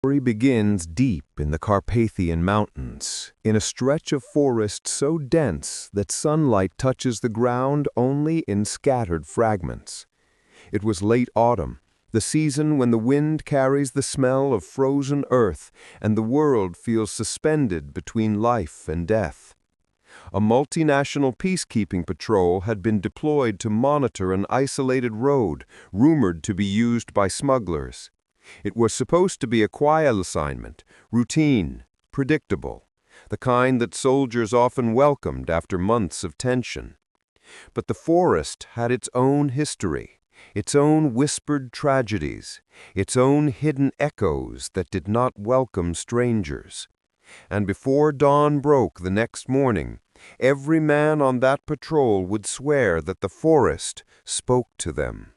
Story begins deep in the Carpathian Mountains, in a stretch of forest so dense that sunlight touches the ground only in scattered fragments. It was late autumn, the season when the wind carries the smell of frozen earth and the world feels suspended between life and death. A multinational peacekeeping patrol had been deployed to monitor an isolated road rumored to be used by smugglers. It was supposed to be a quiet assignment, routine, predictable, the kind that soldiers often welcomed after months of tension. But the forest had its own history, its own whispered tragedies, its own hidden echoes that did not welcome strangers. And before dawn broke the next morning, every man on that patrol would swear that the forest spoke to them.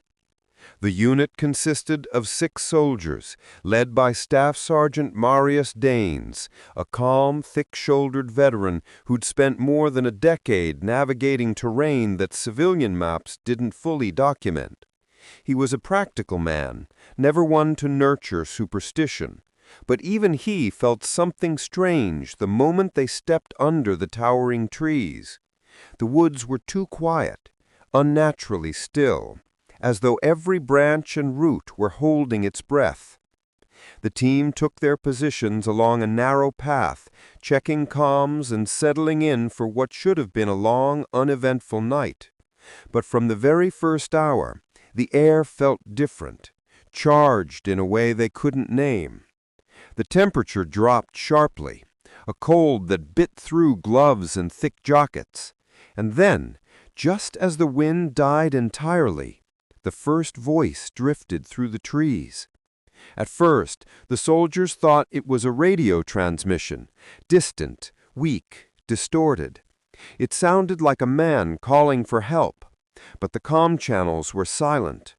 The unit consisted of 6 soldiers, led by Staff Sergeant Marius Danes, a calm, thick-shouldered veteran who'd spent more than a decade navigating terrain that civilian maps didn't fully document. He was a practical man, never one to nurture superstition, but even he felt something strange the moment they stepped under the towering trees. The woods were too quiet, unnaturally still, as though every branch and root were holding its breath. The team took their positions along a narrow path, checking comms and settling in for what should have been a long, uneventful night. But from the very first hour, the air felt different, charged in a way they couldn't name. The temperature dropped sharply, a cold that bit through gloves and thick jackets. And then, just as the wind died entirely, the first voice drifted through the trees. At first, the soldiers thought it was a radio transmission, distant, weak, distorted. It sounded like a man calling for help, but the comm channels were silent.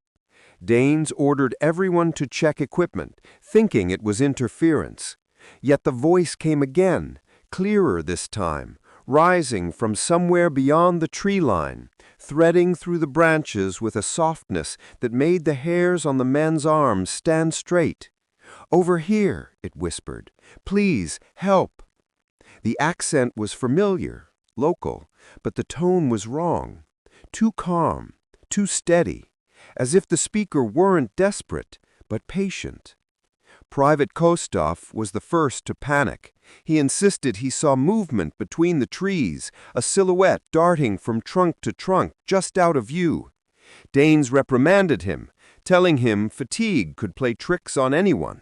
Danes ordered everyone to check equipment, thinking it was interference. Yet the voice came again, clearer this time, rising from somewhere beyond the tree line, threading through the branches with a softness that made the hairs on the men's arms stand straight. "Over here," it whispered. "Please, help." The accent was familiar, local, but the tone was wrong. Too calm, too steady, as if the speaker weren't desperate, but patient. Private Kostov was the first to panic. He insisted he saw movement between the trees, a silhouette darting from trunk to trunk, just out of view. Danes reprimanded him, telling him fatigue could play tricks on anyone.